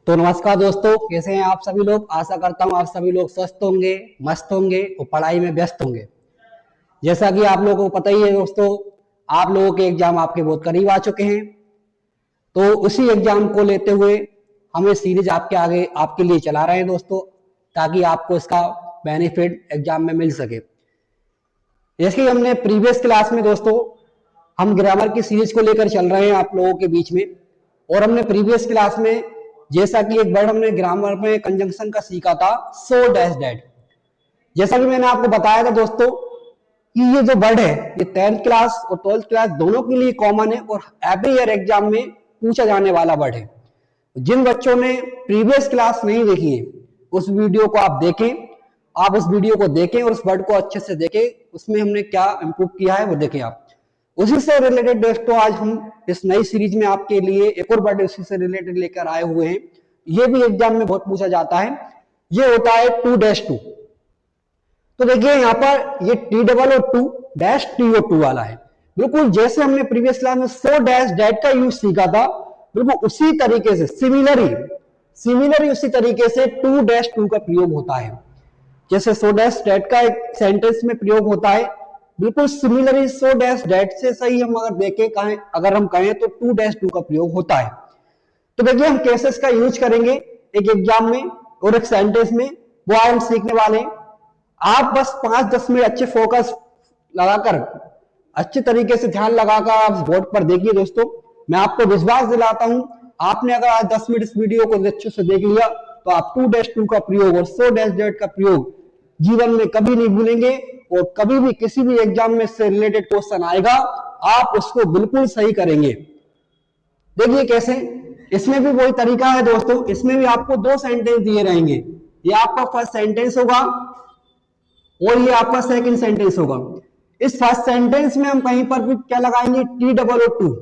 तो नमस्कार दोस्तों, कैसे हैं आप सभी लोग। आशा करता हूं आप सभी लोग स्वस्थ होंगे, मस्त होंगे और पढ़ाई में व्यस्त होंगे। जैसा कि आप लोगों को पता ही है दोस्तों, आप लोगों के एग्जाम आपके बहुत करीब आ चुके हैं। तो उसी एग्जाम को लेते हुए हम ये सीरीज आपके आगे आपके लिए चला रहे हैं दोस्तों, ताकि आपको इसका बेनिफिट एग्जाम में मिल सके। जैसे कि हमने प्रीवियस क्लास में दोस्तों, हम ग्रामर की सीरीज को लेकर चल रहे हैं आप लोगों के बीच में। और हमने प्रीवियस क्लास में जैसा कि एक वर्ड हमने ग्रामर में कंजंक्शन का सीखा था, सो डैश दैट। जैसा कि मैंने आपको बताया था दोस्तों कि ये जो वर्ड है ये 10th क्लास और 12th क्लास दोनों के लिए कॉमन है और एवरी ईयर एग्जाम में पूछा जाने वाला वर्ड है। जिन बच्चों ने प्रीवियस क्लास नहीं देखी है उस वीडियो को आप देखें, आप उस वीडियो को देखें और उस वर्ड को अच्छे से देखें, उसमें हमने क्या इंप्रूव किया है वो देखें आप। उसी से रिलेटेड दोस्तों आज हम इस नई सीरीज में आपके लिए एक और वर्ड उसी से रिलेटेड लेकर आए हुए हैं। ये भी एग्जाम में बहुत पूछा जाता है। ये होता है 2-2। तो देखिए यहाँ पर ये T-2-2 वाला है। बिल्कुल जैसे हमने प्रीवियस क्लास में सो डैश डैट का यूज सीखा था, बिल्कुल उसी तरीके से सिमिलरली उसी तरीके से 2-2 का प्रयोग होता है। जैसे सो डैश डैट का एक सेंटेंस में प्रयोग होता है, बिल्कुल सिमिलरली सो डैश डैट से सही हम अगर देखें कहें, अगर हम कहें तो 2-2 का प्रयोग होता है। तो देखिए हम केसेस का यूज करेंगे एक एग्जाम में और एक सेंटेंस में, वो आज हम सीखने वाले हैं। आप बस 5-10 मिनट अच्छे फोकस लगाकर, अच्छे तरीके से ध्यान लगाकर आप बोर्ड पर देखिए दोस्तों। मैं आपको विश्वास दिलाता हूं, आपने अगर आज 10 मिनट इस वीडियो को अच्छे से देख लिया तो आप 2-2 का प्रयोग और सो डैश डैट का प्रयोग जीवन में कभी नहीं भूलेंगे। और कभी भी किसी भी एग्जाम में से रिलेटेड क्वेश्चन आएगा आप उसको बिल्कुल सही करेंगे। देखिए कैसे, इसमें भी वही तरीका है दोस्तों। इसमें भी आपको 2 सेंटेंस दिए रहेंगे, ये आपका फर्स्ट सेंटेंस होगा और ये आपका सेकंड सेंटेंस होगा। इस फर्स्ट सेंटेंस में हम कहीं पर भी क्या लगाएंगे, T-2-2।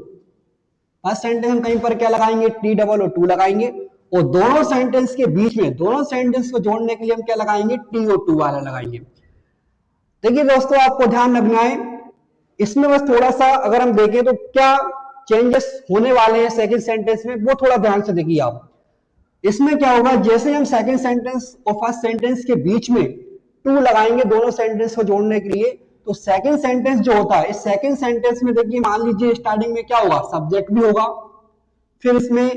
फर्स्ट सेंटेंस हम कहीं पर क्या लगाएंगे, T-2-2 लगाएंगे। और दोनों सेंटेंस के बीच में, दोनों सेंटेंस को जोड़ने के लिए हम क्या लगाएंगे, TO2 वाला लगाएंगे। देखिए दोस्तों आपको ध्यान रखना है, इसमें बस थोड़ा सा अगर हम देखें तो क्या चेंजेस होने वाले हैं सेकंड सेंटेंस में, वो थोड़ा ध्यान से देखिए आप। इसमें क्या होगा, जैसे हम सेकंड सेंटेंस और फर्स्ट सेंटेंस के बीच में टू लगाएंगे दोनों सेंटेंस को जोड़ने के लिए, तो सेकंड सेंटेंस जो होता है, इस सेकंड सेंटेंस में देखिए मान लीजिए स्टार्टिंग में क्या होगा, सब्जेक्ट भी होगा, फिर इसमें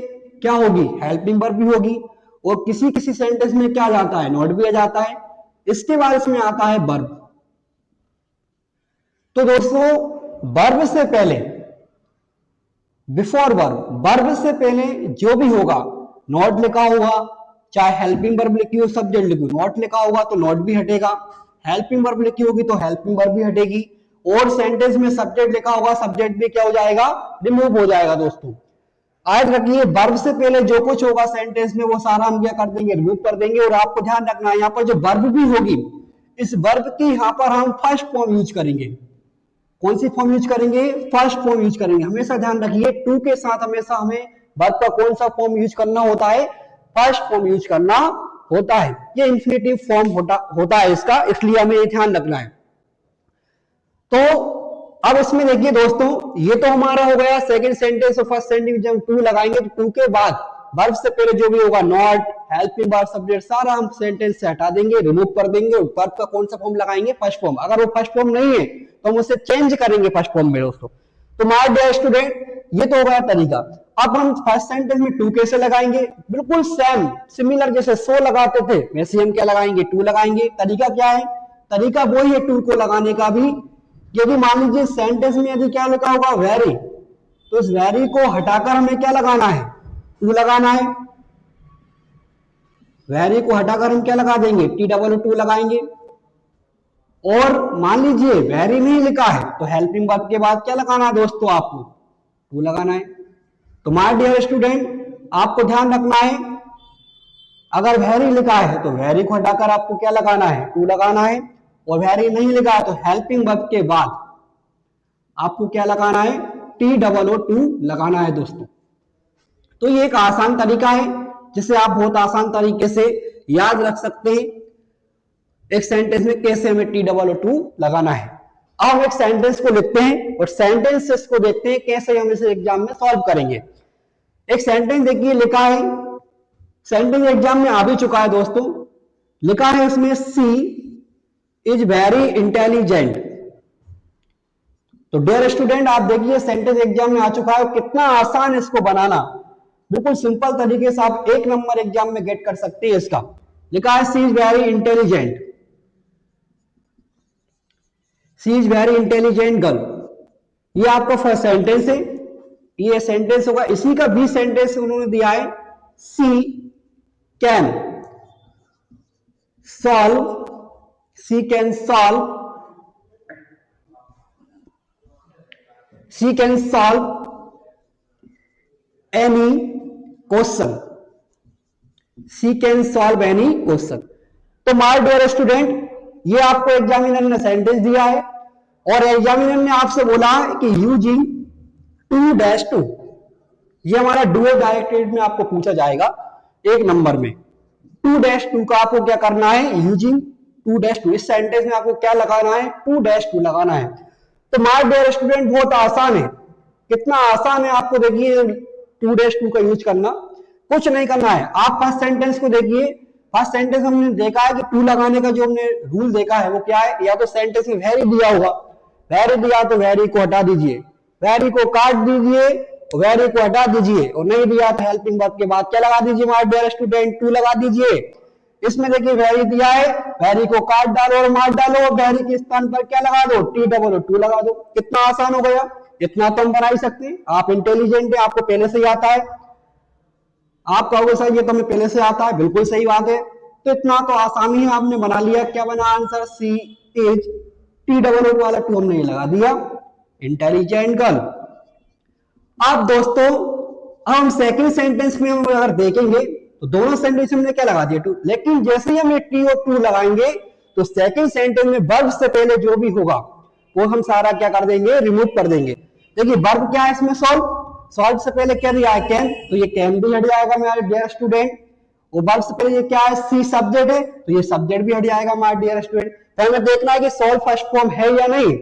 क्या होगी, हेल्पिंग वर्ब भी होगी, और किसी किसी सेंटेंस में क्या आ जाता है, नोट भी आ जाता है। इसके बाद इसमें आता है वर्ब। तो दोस्तों वर्ब से पहले, बिफोर वर्ब, वर्ब से पहले जो भी होगा, नॉट लिखा होगा, चाहे हेल्पिंग वर्ब लिखी हो, सब्जेक्ट लिखी हो, नॉट लिखा होगा तो नॉट भी हटेगा, हेल्पिंग वर्ब लिखी होगी तो हेल्पिंग वर्ब भी हटेगी, और सेंटेंस में सब्जेक्ट लिखा होगा, सब्जेक्ट भी क्या हो जाएगा, रिमूव हो जाएगा। दोस्तों याद रखिए, वर्ब से पहले जो कुछ होगा सेंटेंस में वो सारा हम क्या कर देंगे, रिमूव कर देंगे। और आपको ध्यान रखना है यहाँ पर जो वर्ब भी होगी, इस वर्ब की यहाँ पर हम फर्स्ट फॉर्म यूज करेंगे। कौन सी फॉर्म यूज करेंगे, फर्स्ट फॉर्म यूज करेंगे। हमेशा ध्यान रखिए, टू के साथ हमेशा हमें वर्ब का कौन सा फॉर्म यूज करना होता है, फर्स्ट फॉर्म यूज करना होता है। ये इंफिनिटिव फॉर्म होता है इसका, इसलिए हमें ये ध्यान रखना है। तो अब इसमें देखिए दोस्तों, ये तो हमारा हो गया सेकंड सेंटेंस और फर्स्ट सेंटेंस। जब टू लगाएंगे तो टू के बाद वर्ब से पहले जो भी होगा, नॉट, हेल्पिंग वर्ब, सब्जेक्ट, सारा हम सेंटेंस से हटा देंगे, रिमूव कर देंगे। वर्ब का कौन सा फॉर्म लगाएंगे, फर्स्ट फॉर्म। अगर वो फर्स्ट फॉर्म नहीं है तो हम उसे चेंज करेंगे फर्स्ट फॉर्म में दोस्तों। तो माय डियर स्टूडेंट, ये तो हो गया तरीका। अब हम फर्स्ट सेंटेंस में टू कैसे लगाएंगे, बिल्कुल सेम सिमिलर, जैसे सो लगाते थे वैसे हम क्या लगाएंगे, टू लगाएंगे। तरीका क्या है, तरीका वही है टू को लगाने का भी। यदि मान लीजिए सेंटेंस में यदि क्या लिखा होगा, वेरी, तो इस वेरी को हटाकर हमें क्या लगाना है, टू लगाना है। वेरी को हटाकर हम क्या लगा देंगे, T-2 लगाएंगे। और मान लीजिए वेरी नहीं लिखा है तो हेल्पिंग वर्ब के बाद क्या लगाना है दोस्तों, आपको टू लगाना है। तो माय डियर स्टूडेंट आपको ध्यान रखना है, अगर वेरी लिखा है तो वेरी को हटाकर आपको क्या लगाना है, टू लगाना है। और वेरी नहीं लिखा है तो हेल्पिंग वर्ब के बाद आपको क्या लगाना है, T-2 लगाना है दोस्तों। तो ये एक आसान तरीका है जिसे आप बहुत आसान तरीके से याद रख सकते हैं, एक सेंटेंस में कैसे हमें T-2 लगाना है। अब हम एक सेंटेंस को लिखते हैं और सेंटेंसेस को देखते हैं कैसे हम इसे एग्जाम में सॉल्व करेंगे। एक सेंटेंस देखिए लिखा है, सेंटेंस एग्जाम में आ भी चुका है दोस्तों, लिखा है इसमें सी इज वेरी इंटेलिजेंट। तो डियर स्टूडेंट आप देखिए सेंटेंस एग्जाम में आ चुका है, कितना आसान है इसको बनाना, बिल्कुल सिंपल तरीके से आप 1 नंबर एग्जाम में गेट कर सकते हैं इसका। लिखा है she is very intelligent, she is very intelligent girl. ये आपका फर्स्ट सेंटेंस है, ये सेंटेंस होगा। इसी का बी सेंटेंस उन्होंने दिया है she can solve, she can solve, she can solve any question, she can solve any question. तो माय डियर स्टूडेंट ये आपको एग्जामिनर ने सेंटेंस दिया है और एग्जामिनर ने आपसे बोला है कि यूजिंग 2-2, ये हमारा डुअल डायरेक्टेड में आपको पूछा जाएगा 1 नंबर में। 2-2 का आपको क्या करना है, यूजिंग 2-2, इस सेंटेंस में आपको क्या लगाना है, 2-2 लगाना है। तो माय डियर स्टूडेंट बहुत आसान है, कितना आसान है आपको देखिए 2-2 का यूज करना। कुछ नहीं करना है, आप फर्स्ट सेंटेंस को देखिए। फर्स्ट सेंटेंस हमने देखा है कि 2 लगाने का जो हमने रूल देखा है वो क्या है, या तो सेंटेंस में वेरी दिया होगा, वेरी दिया तो वेरी को हटा दीजिए, वेरी को काट दीजिए, वेरी को हटा दीजिए, और नहीं दिया तो हेल्पिंग वर्ब के बाद क्या लगा दीजिए माय डियर स्टूडेंट, 2 लगा दीजिए। इसमें देखिए वेरी दिया है, वेरी को काट डालो और मार डालो, वेरी के स्थान पर क्या लगा दो, T-2 लगा दो। कितना आसान हो गया, इतना तो हम बना ही सकते हैं। आप इंटेलिजेंट है, आपको पहले से ही आता है। आप कहोगे सर ये तो हमें पहले से आता है, बिल्कुल सही बात है। तो इतना तो आसानी है, आपने बना लिया। क्या बना आंसर, सी इज T-2 वाला 2 हमने लगा दिया, इंटेलिजेंट गर्ल। अब दोस्तों हम सेकंड सेंटेंस में हम अगर देखेंगे तो दोनों सेंटेंस हमने क्या लगा दिया 2, लेकिन जैसे ही हम T और 2 लगाएंगे तो सेकंड सेंटेंस में वर्ब से पहले जो भी होगा वो हम सारा क्या कर देंगे, रिमूव कर देंगे। देखिए वर्ब क्या है इसमें, सॉल्व, सॉल्व से पहले क्या दिया है, कैन, तो ये कैन भी हट जाएगा मेरे डियर स्टूडेंट। और वर्ब से पहले ये क्या है, सी सब्जेक्ट है, तो ये सब्जेक्ट भी हट जाएगा माय डियर स्टूडेंट। तो हमें देखना है कि सॉल्व फर्स्ट फॉर्म है या नहीं।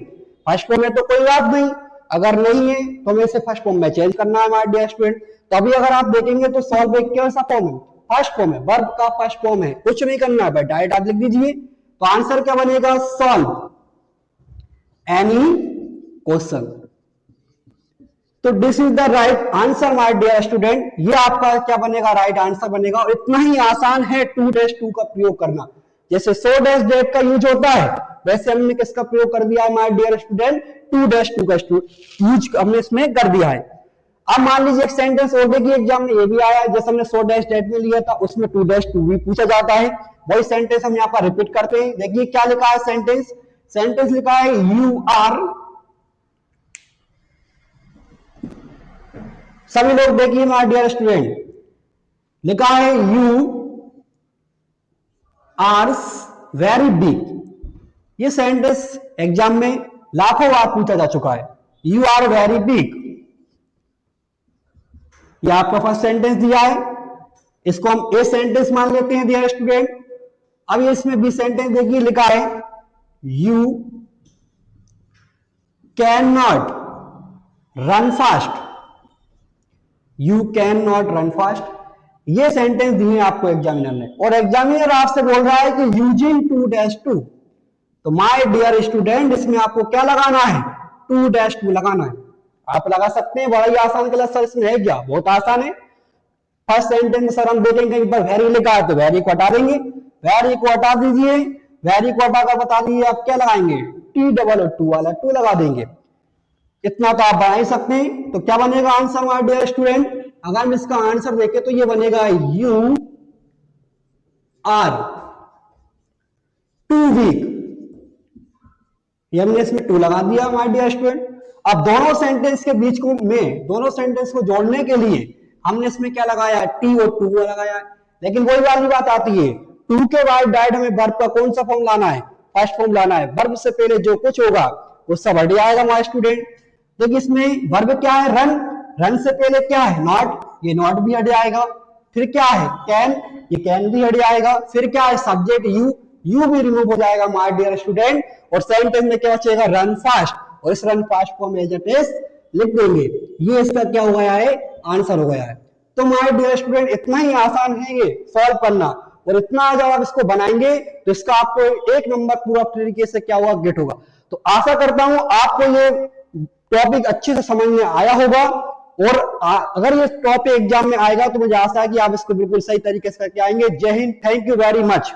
फर्स्ट फॉर्म है तो कोई बात नहीं, अगर नहीं है तो हमें इसे फर्स्ट फॉर्म में चेंज करना है माय डियर स्टूडेंट। तो अभी अगर आप देखेंगे तो सॉल्व एक कैसा फॉर्म है, फर्स्ट फॉर्म है, वर्ब का फर्स्ट फॉर्म है, कुछ नहीं करना है, डायरेक्ट आप लिख दीजिए। तो आंसर क्या बनेगा, सॉल्व एनी क्वेश्चन। तो this is the right answer my dear student, ये आपका क्या बनेगा, राइट आंसर बनेगा। और इतना ही आसान है 2-2 का प्रयोग करना। जैसे सो डैश डेट का यूज होता है वैसे हमने किसका प्रयोग कर दिया है माय डियर स्टूडेंट, 2-2 का यूज हमने इसमें कर दिया है। अब मान लीजिए एक सेंटेंस और देखिए एग्जाम में ये भी आया है, जैसे हमने सो डैश डेट में लिया था उसमें 2-2 भी पूछा जाता है। वही सेंटेंस हम यहाँ पर रिपीट करते हैं। देखिए क्या लिखा है सेंटेंस, सेंटेंस लिखा है यू आर, सभी लोग देखिए माय डियर स्टूडेंट, लिखा है यू आर वेरी बिग। ये सेंटेंस एग्जाम में लाखों बार पूछा जा चुका है, यू आर वेरी बिग। ये आपका फर्स्ट सेंटेंस दिया है, इसको हम ए सेंटेंस मान लेते हैं डियर स्टूडेंट। अब ये इसमें बी सेंटेंस देखिए लिखा है you can not run fast, you can not run fast. ये सेंटेंस दिए आपको एग्जामिनर ने, और एग्जामिनर आपसे बोल रहा है कि यूजिंग 2-2। तो माय डियर स्टूडेंट इसमें आपको क्या लगाना है, 2-2 लगाना है। आप लगा सकते हैं, बड़ा ही आसान क्लास सर इसमें है क्या, बहुत आसान है। फर्स्ट सेंटेंस में सर हम देखेंगे कहीं पर वेरी लिखा है तो वेरी को हटा देंगे, वेरी को हटा दीजिए, वेरी को हटाकर बता दीजिए आप क्या लगाएंगे, T-2 वाला 2 लगा देंगे। इतना तो आप बना ही सकते हैं। तो क्या बनेगा आंसर माय डियर स्टूडेंट, अगर हम इसका आंसर देखें तो ये बनेगा यू आर टू वीक। ये हमने इसमें 2 लगा दिया माय डियर स्टूडेंट। अब दोनों सेंटेंस के बीच को में दोनों सेंटेंस को जोड़ने के लिए हमने इसमें क्या लगाया, T और 2 लगाया। लेकिन वही वाली बात आती है, 2 के बाद डायरेक्ट हमें वर्ब का कौन सा फॉर्म लाना है, फर्स्ट फॉर्म लाना है। वर्ब से पहले जो कुछ होगा वो सब हट जाएगा माय स्टूडेंट। देखिए इसमें वर्ब क्या है, रन, रन से पहले क्या है, नॉट, ये नॉट भी हट जाएगा। फिर क्या है, कैन, ये कैन भी हट जाएगा। फिर क्या है, सब्जेक्ट यू, यू भी रिमूव हो जाएगा माय डियर स्टूडेंट। और सेंटेंस में क्या बचेगा, रन फास्ट, और इस रन फास्ट को हम एज इट इज लिख देंगे। ये इसका क्या हो गया है, आंसर हो गया है। तो माय डियर स्टूडेंट इतना ही आसान है ये सॉल्व करना, और इतना जब आप इसको बनाएंगे तो इसका आपको एक नंबर पूरा तरीके से क्या होगा, गेट होगा। तो आशा करता हूं आपको ये टॉपिक अच्छे से समझ में आया होगा, और अगर ये टॉपिक एग्जाम में आएगा तो मुझे आशा है कि आप इसको बिल्कुल सही तरीके से करके आएंगे। जय Hind, thank you very much.